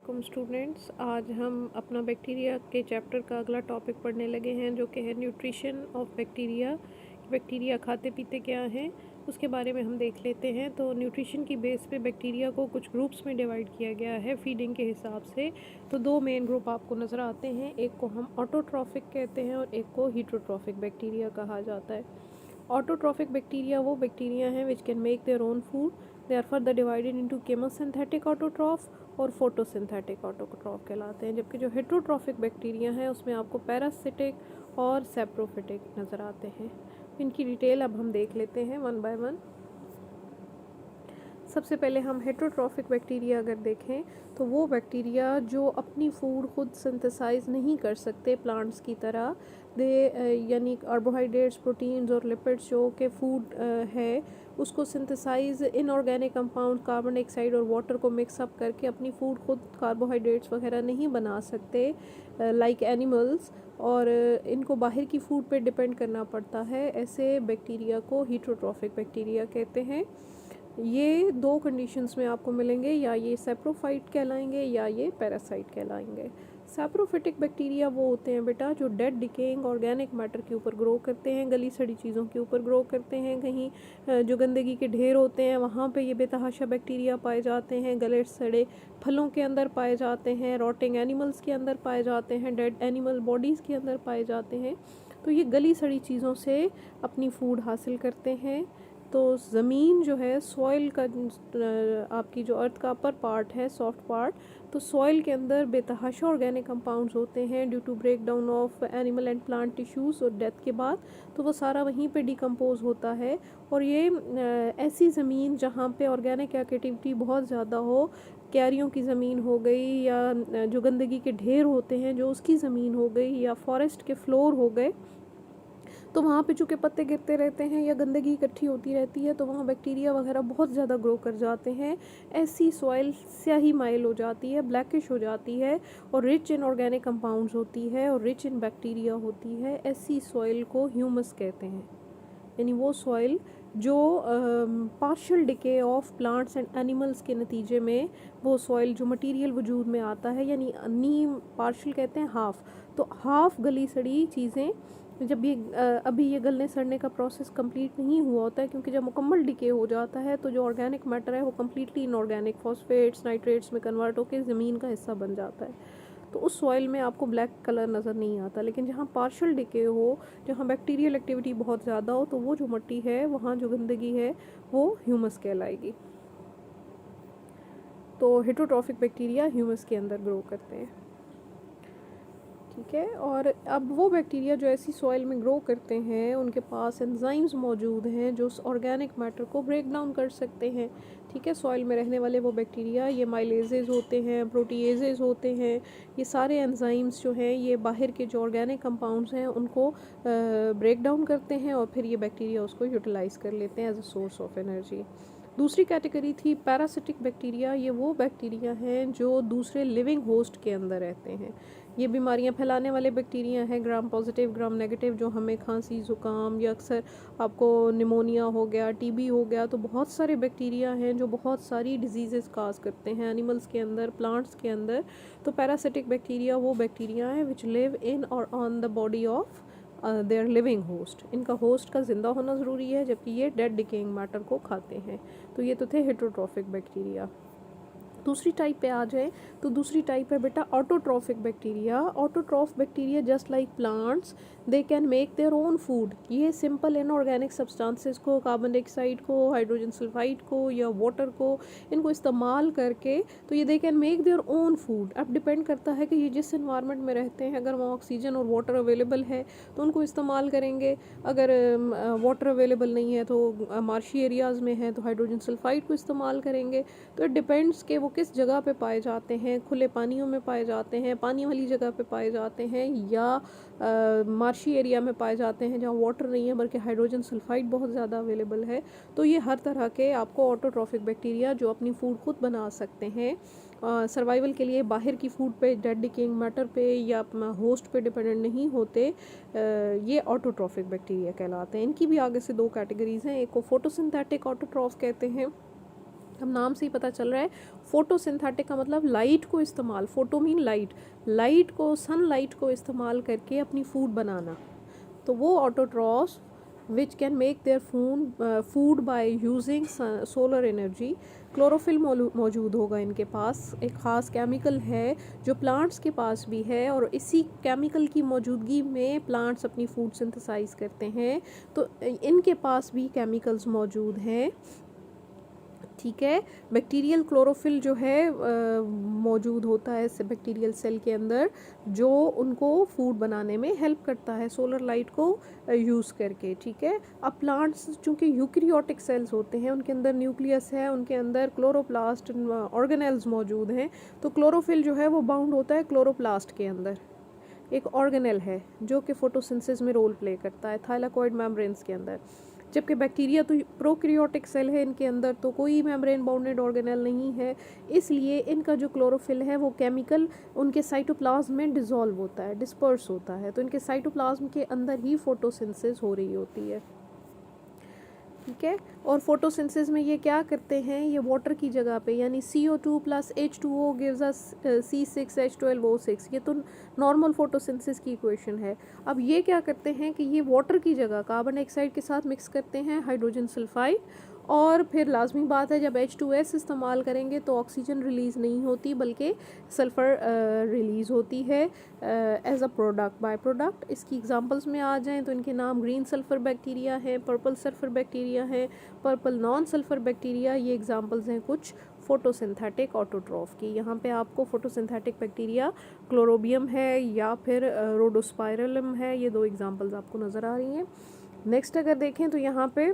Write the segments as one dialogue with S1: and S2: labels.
S1: वालेकुम स्टूडेंट्स। आज हम अपना बैक्टीरिया के चैप्टर का अगला टॉपिक पढ़ने लगे हैं जो कि है न्यूट्रिशन ऑफ बैक्टीरिया। बैक्टीरिया खाते पीते क्या हैं उसके बारे में हम देख लेते हैं। तो न्यूट्रिशन की बेस पे बैक्टीरिया को कुछ ग्रुप्स में डिवाइड किया गया है फीडिंग के हिसाब से। तो दो मेन ग्रुप आपको नज़र आते हैं, एक को हम ऑटोट्रॉफिक कहते हैं और एक को हीटरोट्रॉफिक बैक्टीरिया कहा जाता है। ऑटोट्रॉफिक बैक्टीरिया वो बैक्टीरिया हैं which can make their own food. They are further divided into chemosynthetic autotroph और फोटोसिंथेटिक ऑटोट्रॉफ कहलाते हैं। जबकि जो हेटरोट्रॉफिक बैक्टीरिया हैं उसमें आपको पैरासिटिक और सेप्रोफिटिक नज़र आते हैं। इनकी डिटेल अब हम देख लेते हैं वन बाय वन। सबसे पहले हम हेटरोट्रॉफिक बैक्टीरिया अगर देखें तो वो बैक्टीरिया जो अपनी फूड खुद सिंथेसाइज नहीं कर सकते प्लांट्स की तरह, दे यानी कार्बोहाइड्रेट्स, प्रोटीन्स और लिपिड्स जो के फूड है उसको synthesize inorganic compound carbon dioxide और वाटर को मिक्सअप करके अपनी फूड खुद कार्बोहाइड्रेट्स वगैरह नहीं बना सकते लाइक एनिमल्स, और इनको बाहर की फूड पे डिपेंड करना पड़ता है। ऐसे बैक्टीरिया को हीटरोट्रॉफिक बैक्टीरिया कहते हैं। ये दो कंडीशंस में आपको मिलेंगे, या ये सेप्रोफाइट कहलाएंगे या ये पैरासाइट कहलाएंगे। सेप्रोफिटिक बैक्टीरिया वो होते हैं बेटा जो डेड डिकेइंग ऑर्गेनिक मैटर के ऊपर ग्रो करते हैं, गली सड़ी चीज़ों के ऊपर ग्रो करते हैं। कहीं जो गंदगी के ढेर होते हैं वहाँ पे ये बेतहाशा बैक्टीरिया पाए जाते हैं, गले सड़े फलों के अंदर पाए जाते हैं, रॉटिंग एनिमल्स के अंदर पाए जाते हैं, डेड एनिमल बॉडीज़ के अंदर पाए जाते हैं। तो ये गली सड़ी चीज़ों से अपनी फूड हासिल करते हैं। तो ज़मीन जो है सॉइल का आपकी जो अर्थ का अपर पार्ट है, सॉफ्ट पार्ट, तो सॉइल के अंदर बेतहाशा ऑर्गेनिक कंपाउंड्स होते हैं due to break down of animal and plant tissues और डेथ के बाद, तो वो सारा वहीं पे डिकम्पोज होता है। और ये ऐसी ज़मीन जहाँ पे ऑर्गेनिक एक्टिविटी बहुत ज़्यादा हो, क्यारियों की ज़मीन हो गई, या जो गंदगी के ढेर होते हैं जो उसकी ज़मीन हो गई, या फॉरेस्ट के फ्लोर हो गए, तो वहाँ पे चूँकि पत्ते गिरते रहते हैं या गंदगी इकट्ठी होती रहती है तो वहाँ बैक्टीरिया वगैरह बहुत ज़्यादा ग्रो कर जाते हैं। ऐसी सॉइल स्याही माइल हो जाती है, ब्लैकिश हो जाती है और रिच इन ऑर्गेनिक कंपाउंड्स होती है और रिच इन बैक्टीरिया होती है। ऐसी सॉइल को ह्यूमस कहते हैं, यानी वो सॉइल जो partial decay of plants and animals के नतीजे में वो सॉइल जो मटेरियल वजूद में आता है, यानी नीम पार्शियल कहते हैं हाफ, तो हाफ गली सड़ी चीज़ें जब ये अभी ये गलने सड़ने का प्रोसेस कंप्लीट नहीं हुआ होता है, क्योंकि जब मुकम्मल डिके हो जाता है तो जो ऑर्गेनिक मैटर है वो कम्प्लीटली इनऑर्गेनिक फॉस्फेट्स नाइट्रेट्स में कन्वर्ट होकर ज़मीन का हिस्सा बन जाता है। तो उस सॉइल में आपको ब्लैक कलर नज़र नहीं आता। लेकिन जहाँ पार्शियल डिके हो, जहाँ बैक्टीरियल एक्टिविटी बहुत ज़्यादा हो, तो वो जो मिट्टी है वहाँ जो गंदगी है वो ह्यूमस कहलाएगी। तो हेटरोट्रॉफिक बैक्टीरिया ह्यूमस के अंदर ग्रो करते हैं, ठीक है। और अब वो बैक्टीरिया जो ऐसी सॉइल में ग्रो करते हैं उनके पास एंजाइम्स मौजूद हैं जो उस ऑर्गेनिक मैटर को ब्रेक डाउन कर सकते हैं, ठीक है। सॉइल में रहने वाले वो बैक्टीरिया, ये माइलेजेस होते हैं, प्रोटीएजेस होते हैं, ये सारे एंजाइम्स जो हैं ये बाहर के जो ऑर्गेनिक कंपाउंड्स हैं उनको ब्रेक डाउन करते हैं और फिर ये बैक्टीरिया उसको यूटिलाइज़ कर लेते हैं as a source of energy. दूसरी कैटेगरी थी पैरासिटिक बैक्टीरिया। ये वो बैक्टीरिया हैं जो दूसरे लिविंग होस्ट के अंदर रहते हैं। ये बीमारियां फैलाने वाले बैक्टीरिया हैं, ग्राम पॉजिटिव ग्राम नेगेटिव, जो हमें खांसी ज़ुकाम या अक्सर आपको निमोनिया हो गया, टीबी हो गया, तो बहुत सारे बैक्टीरिया हैं जो बहुत सारी डिजीज़ेस काज करते हैं एनिमल्स के अंदर, प्लांट्स के अंदर। तो पैरासिटिक बैक्टीरिया वो बैक्टीरिया हैं विच लिव इन और on the body of their living host. इनका होस्ट का ज़िंदा होना ज़रूरी है, जबकि ये डेड डिकेइंग मैटर को खाते हैं। तो ये तो थे हेटरोट्रॉफिक बैक्टीरिया। दूसरी टाइप पे आ जाए तो दूसरी टाइप है बेटा autotrophic bacteria. Autotroph bacteria just like plants, they can make their own food. ये सिंपल इनऑर्गेनिक सब्सटेंसेस को, कार्बन डाइऑक्साइड को, हाइड्रोजन सल्फाइड को या वाटर को, इनको इस्तेमाल करके तो ये they can make their own food. अब डिपेंड करता है कि ये जिस इन्वायरमेंट में रहते हैं, अगर वहाँ ऑक्सीजन और वाटर अवेलेबल है तो उनको इस्तेमाल करेंगे, अगर वाटर अवेलेबल नहीं है तो मार्शी एरियाज़ में है तो हाइड्रोजन सल्फाइड को इस्तेमाल करेंगे। तो इट डिपेंड्स कि वो किस जगह पे पाए जाते हैं, खुले पानियों में पाए जाते हैं, पानी वाली जगह पे पाए जाते हैं, या मार्शी एरिया में पाए जाते हैं जहाँ वाटर नहीं है बल्कि हाइड्रोजन सल्फाइड बहुत ज़्यादा अवेलेबल है। तो ये हर तरह के आपको ऑटोट्रॉफिक बैक्टीरिया जो अपनी फूड खुद बना सकते हैं, सर्वाइवल के लिए बाहर की फूड पे, डेड डिकेइंग मैटर पे या होस्ट पे डिपेंडेंट नहीं होते, ये ऑटोट्रॉफिक बैक्टीरिया कहलाते हैं। इनकी भी आगे से दो कैटेगरीज हैं, एक को फोटोसिंथेटिक ऑटोट्रॉफ कहते हैं अब नाम से ही पता चल रहा है, फोटोसिंथेटिक का मतलब लाइट को इस्तेमाल, फोटो मीन लाइट, लाइट को, सनलाइट को इस्तेमाल करके अपनी फूड बनाना। तो वो autotrophs which can make their food by using solar energy. Chlorophyll मौजूद होगा इनके पास, एक ख़ास केमिकल है जो प्लांट्स के पास भी है, और इसी केमिकल की मौजूदगी में प्लांट्स अपनी फूड सिंथेसाइज करते हैं। तो इनके पास भी केमिकल्स मौजूद हैं, ठीक है। बैक्टीरियल क्लोरोफिल जो है मौजूद होता है बैक्टीरियल सेल के अंदर, जो उनको फूड बनाने में हेल्प करता है सोलर लाइट को यूज़ करके, ठीक है। अब प्लांट्स चूँकि यूकैरियोटिक सेल्स होते हैं, उनके अंदर न्यूक्लियस है, उनके अंदर क्लोरोप्लास्ट ऑर्गेनेल्स मौजूद हैं, तो क्लोरोफिल जो है वो बाउंड होता है क्लोरोप्लास्ट के अंदर, एक ऑर्गेनेल है जो कि फोटोसिंथेसिस में रोल प्ले करता है थाइलाकोइड मेम्ब्रेन्स के अंदर। जबकि बैक्टीरिया तो प्रोकैरियोटिक सेल है, इनके अंदर तो कोई मेम्ब्रेन बाउंडेड ऑर्गेनेल नहीं है, इसलिए इनका जो क्लोरोफिल है वो केमिकल उनके साइटोप्लाज्म में डिसॉल्व होता है, डिस्पर्स होता है, तो इनके साइटोप्लाज्म के अंदर ही फोटोसिंथेसिस हो रही होती है, ठीक है। और फोटोसिंथेसिस में ये क्या करते हैं, ये वाटर की जगह पे, यानी CO2 plus H2O gives us C6H12O6, ये तो नॉर्मल फोटोसिंथेसिस की इक्वेशन है। अब ये क्या करते हैं कि ये वाटर की जगह कार्बन डाइऑक्साइड के साथ मिक्स करते हैं हाइड्रोजन सल्फाइड, और फिर लाजमी बात है जब H2S इस्तेमाल करेंगे तो ऑक्सीजन रिलीज़ नहीं होती बल्कि सल्फ़र रिलीज़ होती है as a product, by product. इसकी एग्जांपल्स में आ जाएं तो इनके नाम ग्रीन सल्फ़र बैक्टीरिया है, पर्पल सल्फ़र बैक्टीरिया है, पर्पल नॉन सल्फ़र बैक्टीरिया, ये एग्जांपल्स हैं कुछ फोटोसिंथेटिक ऑटोट्रॉफ की। यहाँ पे आपको फोटोसिंथेटिक बैक्टीरिया क्लोरोबियम है या फिर रोडोस्पाइरलम है, ये दो एग्जांपल्स आपको नज़र आ रही हैं। नेक्स्ट अगर देखें तो यहाँ पे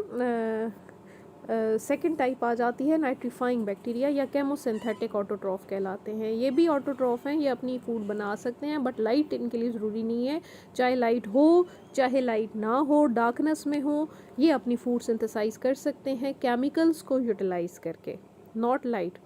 S1: सेकंड टाइप आ जाती है नाइट्रीफाइंग बैक्टीरिया या केमोसिंथेटिक ऑटोट्रॉफ कहलाते हैं। ये भी ऑटोट्रॉफ हैं, ये अपनी फूड बना सकते हैं, बट लाइट इनके लिए ज़रूरी नहीं है, चाहे लाइट हो चाहे लाइट ना हो, डार्कनेस में हो, ये अपनी फूड सिंथेसाइज कर सकते हैं केमिकल्स को यूटिलाइज करके, नॉट लाइट।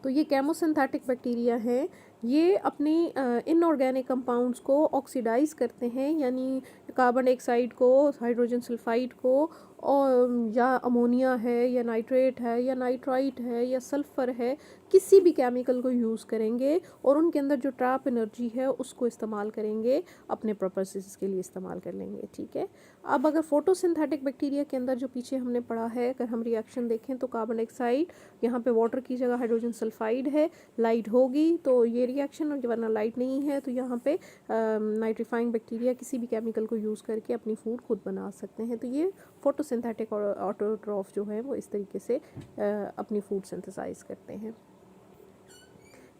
S1: तो ये केमोसिंथेटिक बैक्टीरिया हैं, ये अपनी इनऑर्गेनिक कंपाउंड्स को ऑक्सीडाइज करते हैं, यानी कार्बन डाइऑक्साइड को, हाइड्रोजन सल्फाइड को, और या अमोनिया है या नाइट्रेट है या नाइट्राइट है या सल्फ़र है, किसी भी केमिकल को यूज़ करेंगे और उनके अंदर जो ट्रैप एनर्जी है उसको इस्तेमाल करेंगे, अपने पर्पसेस के लिए इस्तेमाल कर लेंगे, ठीक है। अब अगर फोटोसिंथेटिक बैक्टीरिया के अंदर जो पीछे हमने पढ़ा है, अगर हम रिएक्शन देखें तो कार्बन डाइऑक्साइड, यहाँ पे वाटर की जगह हाइड्रोजन सल्फाइड है, लाइट होगी तो ये रिएक्शन, और वरना लाइट नहीं है तो यहाँ पे नाइट्रीफाइंग बैक्टीरिया किसी भी केमिकल को यूज़ करके अपनी फूड खुद बना सकते हैं। तो ये फोटोसिंथेटिक ऑटोट्रॉफ जो है वो इस तरीके से अपनी फूड सिंथेसाइज करते हैं।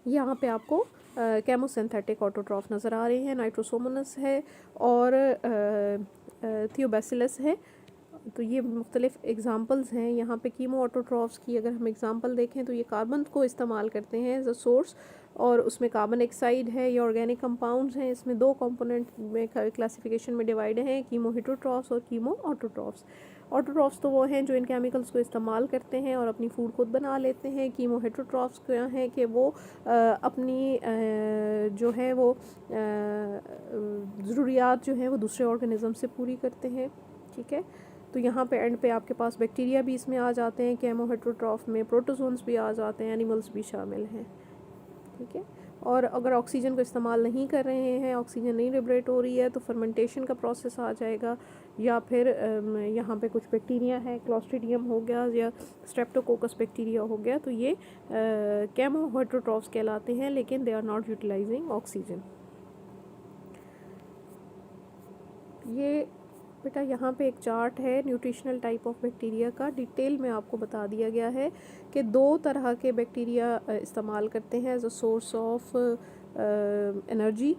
S1: यहाँ पे आपको केमोसिंथेटिक ऑटोट्रॉफ नज़र आ रहे हैं, नाइट्रोसोमोनस है और थियोबैसिलस है। तो ये मुख्तलिफ एग्ज़ाम्पल्स हैं। यहाँ पे कीमो ऑटोट्रॉफ्स की अगर हम एग्ज़ाम्पल देखें तो ये कार्बन को इस्तेमाल करते हैं एज अ सोर्स, और उसमें कार्बन डाइऑक्साइड है, ये ऑर्गेनिक कंपाउंड्स हैं। इसमें दो कंपोनेंट में क्लासिफिकेशन में डिवाइड हैं, कीमो हेटरोट्रॉफ्स और कीमो ऑटोट्रॉफ्स। ऑटोट्रॉफ्स तो वो हैं जो इन केमिकल्स को इस्तेमाल करते हैं और अपनी फूड खुद बना लेते हैं। कीमो हेटरोट्रॉफ्स क्या हैं कि वो अपनी जो है वो ज़रूरियात जो हैं वो दूसरे ऑर्गेनिज़म से पूरी करते हैं, ठीक है। तो यहाँ पे एंड पे आपके पास बैक्टीरिया भी इसमें आ जाते हैं, केमो हेटरोट्रॉफ में प्रोटोजोन्स भी आ जाते हैं, एनिमल्स भी शामिल हैं, ठीक है। और अगर ऑक्सीजन को इस्तेमाल नहीं कर रहे हैं, ऑक्सीजन नहीं लिबरेट हो रही है, तो फर्मेंटेशन का प्रोसेस आ जाएगा, या फिर यहाँ पे कुछ बैक्टीरिया है, क्लॉस्ट्रीडियम हो गया या स्ट्रेप्टोकोकस बैक्टीरिया हो गया, तो ये केमो हेटरोट्रॉफ्स कहलाते हैं, लेकिन they are not utilizing oxygen. ये बेटा यहाँ पे एक चार्ट है न्यूट्रिशनल टाइप ऑफ बैक्टीरिया का, डिटेल में आपको बता दिया गया है कि दो तरह के बैक्टीरिया इस्तेमाल करते हैं as a source of energy,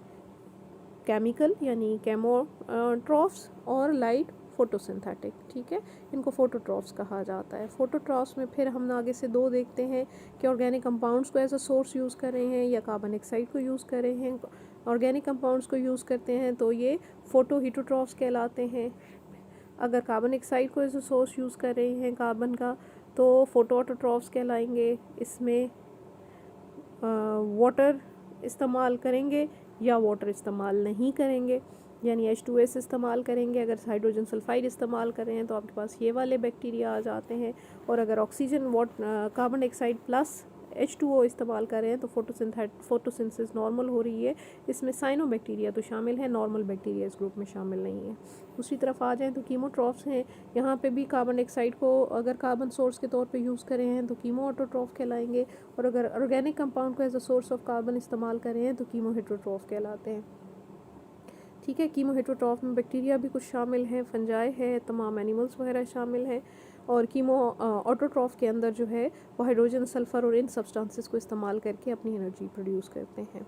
S1: chemical यानी केमोट्रॉफ्स और लाइट फोटोसिंथेटिक, ठीक है। इनको फोटोट्रॉफ्स कहा जाता है। फोटोट्रॉफ्स में फिर हम आगे से दो देखते हैं कि ऑर्गेनिक कंपाउंड्स को एज अ सोर्स यूज़ कर रहे हैं या कार्बन डाइऑक्साइड को यूज़ कर रहे हैं। ऑर्गेनिक कंपाउंड्स को यूज़ करते हैं तो ये फोटो हीटोट्रॉफ्स कहलाते हैं। अगर कार्बन डाइऑक्साइड को एज अ सोर्स यूज़ कर रहे हैं कार्बन का, तो फोटो ऑटोट्रॉफ्स कहलाएंगे। इसमें वाटर इस्तेमाल करेंगे या वाटर इस्तेमाल नहीं करेंगे। यानी H2S इस्तेमाल करेंगे, अगर हाइड्रोजन सल्फाइड इस्तेमाल कर रहे हैं तो आपके पास ये वाले बैक्टीरिया आ जाते हैं। और अगर oxygen carbon dioxide plus H2O इस्तेमाल कर रहे हैं तो फोटोसिंथेसिस नॉर्मल हो रही है। इसमें साइनोबैक्टीरिया तो शामिल है, नॉर्मल बैक्टीरिया इस ग्रुप में शामिल नहीं है। दूसरी तरफ आ जाएँ तो कीमोट्रॉफ्स हैं। यहाँ पे भी कार्बन डाइऑक्साइड को अगर कार्बन सोर्स के तौर पे यूज़ करें हैं तो कीमो ऑटोट्रॉफ कहलाएंगे, और अगर ऑर्गेनिक कंपाउंड को as a source of carbon इस्तेमाल करें हैं तो कीमो हेट्रोट्रॉफ कहलाते हैं। ठीक है, कीमो हेट्रोट्रॉफ में बैक्टीरिया भी कुछ शामिल हैं, फंजाई है, तमाम एनिमल्स वगैरह शामिल हैं। और कीमो ऑटोट्रॉफ के अंदर जो है वो हाइड्रोजन, सल्फ़र और इन सब्सटेंसेस को इस्तेमाल करके अपनी एनर्जी प्रोड्यूस करते हैं।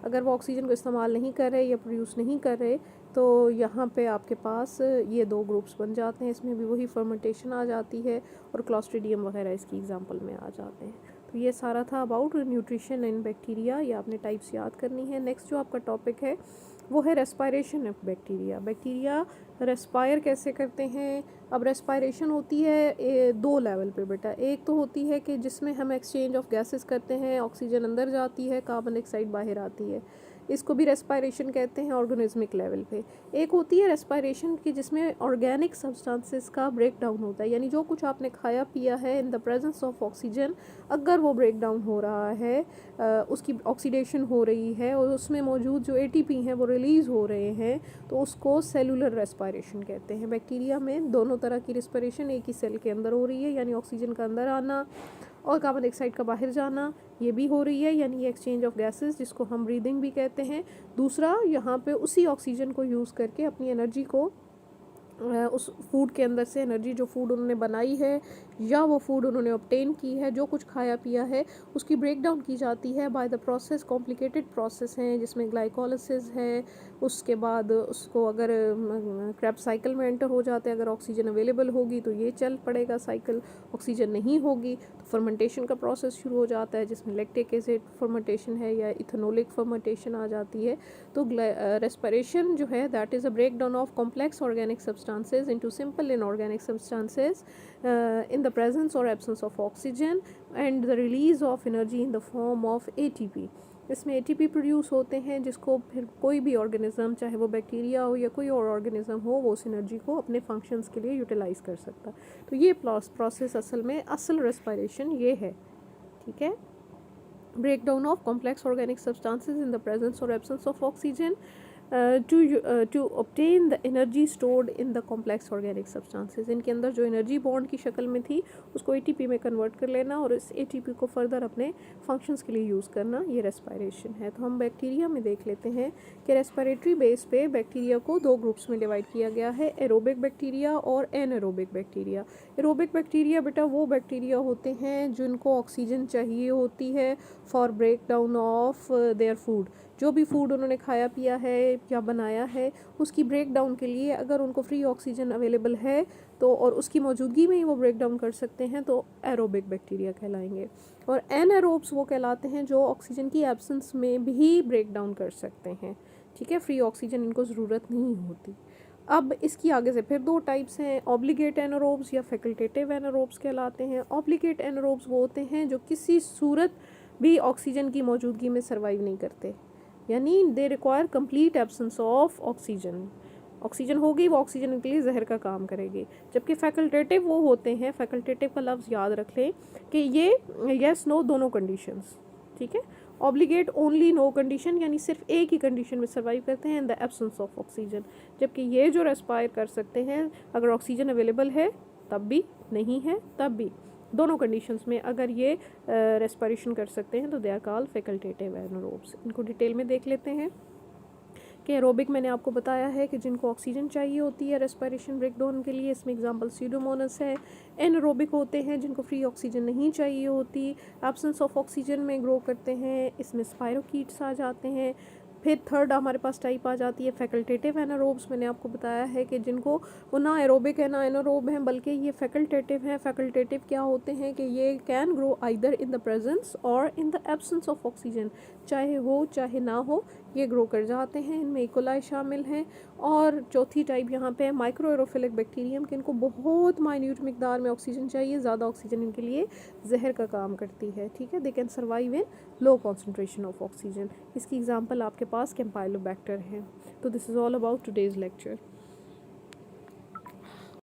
S1: अगर वो ऑक्सीजन को इस्तेमाल नहीं कर रहे या प्रोड्यूस नहीं कर रहे तो यहाँ पे आपके पास ये दो ग्रुप्स बन जाते हैं। इसमें भी वही फर्मेंटेशन आ जाती है और क्लॉस्ट्रीडियम वगैरह इसकी एग्जांपल में आ जाते हैं। तो ये सारा था अबाउट न्यूट्रिशन इन बैक्टीरिया, ये आपने टाइप्स याद करनी है। नेक्स्ट जो आपका टॉपिक है वो है respiration of bacteria. Bacteria respire कैसे करते हैं? अब रेस्पायरेशन होती है दो लेवल पे बेटा। एक तो होती है कि जिसमें हम एक्सचेंज ऑफ गैसेस करते हैं, ऑक्सीजन अंदर जाती है, कार्बन डाइऑक्साइड बाहर आती है, इसको भी रेस्पायरेशन कहते हैं ऑर्गेनिज्मिक लेवल पे। एक होती है रेस्पायरेशन की जिसमें ऑर्गेनिक सब्सटेंसेस का ब्रेक डाउन होता है, यानी जो कुछ आपने खाया पिया है इन द प्रेजेंस ऑफ ऑक्सीजन, अगर वो ब्रेक डाउन हो रहा है, उसकी ऑक्सीडेशन हो रही है और उसमें मौजूद जो ATP हैं वो रिलीज़ हो रहे हैं, तो उसको सेलुलर रेस्पायरेशन कहते हैं। बैक्टीरिया में दोनों तरह की रेस्पिरेशन एक ही सेल के अंदर हो रही है, यानी ऑक्सीजन का अंदर आना और कार्बन डाइऑक्साइड का बाहर जाना, ये भी हो रही है, यानी एक्सचेंज ऑफ गैसेस जिसको हम ब्रीदिंग भी कहते हैं। दूसरा, यहाँ पे उसी ऑक्सीजन को यूज़ करके अपनी एनर्जी को उस फूड के अंदर से एनर्जी, जो फूड उन्होंने बनाई है या वो फूड उन्होंने ऑब्टेन की है, जो कुछ खाया पिया है, उसकी ब्रेक डाउन की जाती है by the process. Complicated process हैं जिसमें ग्लाइकोलिसिस है, उसके बाद उसको अगर क्रेब्स साइकिल में एंटर हो जाते हैं, अगर ऑक्सीजन अवेलेबल होगी तो ये चल पड़ेगा साइकिल, ऑक्सीजन नहीं होगी तो फर्मेंटेशन का प्रोसेस शुरू हो जाता है जिसमें लैक्टिक एसिड फर्मेंटेशन है या इथेनोलिक फर्मेंटेशन आ जाती है। तो रेस्पिरेशन जो है that is a break down of complex organic substances into simple inorganic substances in the presence or absence of oxygen and the release of energy in the form of ATP। इसमें ATP produce होते हैं जिसको फिर कोई भी organism, चाहे वो bacteria हो या कोई और ऑर्गेनिज्म हो, वो उस एनर्जी को अपने फंक्शंस के लिए यूटिलाइज कर सकता। तो ये प्रोसेस असल रेस्पिरेशन ये है। ठीक है, breakdown of complex organic substances in the presence or absence of oxygen to obtain the energy stored in the complex organic substances। इनके अंदर जो एनर्जी बॉन्ड की शक्ल में थी उसको ATP में कन्वर्ट कर लेना और इस ATP को फर्दर अपने फंक्शंस के लिए यूज़ करना, ये रेस्पिरेशन है। तो हम बैक्टीरिया में देख लेते हैं कि रेस्पिरेटरी बेस पे बैक्टीरिया को दो ग्रुप्स में डिवाइड किया गया है, एरोबिक बैक्टीरिया और एनएरोबिक बैक्टीरिया। एरोबिक बैक्टीरिया बेटा वो बैक्टीरिया होते हैं जिनको ऑक्सीजन चाहिए होती है for break down of their food. जो भी फूड उन्होंने खाया पिया है या बनाया है उसकी ब्रेक डाउन के लिए अगर उनको फ्री ऑक्सीजन अवेलेबल है तो, और उसकी मौजूदगी में ही वो ब्रेक डाउन कर सकते हैं, तो एरोबिक बैक्टीरिया कहलाएंगे। और एनएरोब्स वो कहलाते हैं जो ऑक्सीजन की एब्सेंस में भी ब्रेक डाउन कर सकते हैं। ठीक है, फ्री ऑक्सीजन इनको ज़रूरत नहीं होती। अब इसकी आगे से फिर दो टाइप्स हैं, ऑब्लिगेट एनारोब्स या फैकल्टेटिव एनारोब्स कहलाते हैं। ऑब्लिगेट एनारोब्स वो होते हैं जो किसी सूरत भी ऑक्सीजन की मौजूदगी में सर्वाइव नहीं करते, यानी they require complete absence of oxygen. Oxygen होगी वो ऑक्सीजन के लिए जहर का काम करेगी। जबकि फैकल्टेटिव वो होते हैं, फैकल्टेटिव का लफ्ज़ याद रख लें कि ये येस नो दोनों कंडीशंस। ठीक है, ऑब्लिगेट ओनली नो कंडीशन, यानी सिर्फ एक ही कंडीशन में सर्वाइव करते हैं, इन द एब्सेंस ऑफ ऑक्सीजन। जबकि ये जो रेस्पायर कर सकते हैं अगर ऑक्सीजन अवेलेबल है तब भी, नहीं है तब भी, दोनों कंडीशंस में अगर ये रेस्पिरेशन कर सकते हैं तो they are called facultative anaerobes. इनको डिटेल में देख लेते हैं कि एरोबिक मैंने आपको बताया है कि जिनको ऑक्सीजन चाहिए होती है रेस्पिरेशन ब्रेकडाउन के लिए, इसमें एग्जांपल स्यूडोमोनास है। एनारोबिक होते हैं जिनको फ्री ऑक्सीजन नहीं चाहिए होती, एब्सेंस ऑफ ऑक्सीजन में ग्रो करते हैं, इसमें स्पायरोकीट्स आ जाते हैं। फिर थर्ड हमारे पास टाइप आ जाती है फैकल्टेटिव एनारोब्स। मैंने आपको बताया है कि जिनको वो ना एरोबिक है ना एनारोब हैं, बल्कि ये फैकल्टेटिव हैं। फैकल्टेटिव क्या होते हैं कि ये can grow either in the presence और in the absence of oxygen, चाहे हो चाहे ना हो ये ग्रो कर जाते हैं, इनमें इकोलाई शामिल हैं। और चौथी टाइप यहाँ पे है माइक्रो एरोफिलिक बैक्टीरियम, कि इनको बहुत माइन्यूट मिकदार में ऑक्सीजन चाहिए, ज़्यादा ऑक्सीजन इनके लिए जहर का काम करती है, ठीक है। They can survive in low concentration of oxygen. इसकी एग्जांपल आपके पास कैम्पाइलोबैक्टर है। तो this is all about today's lecture.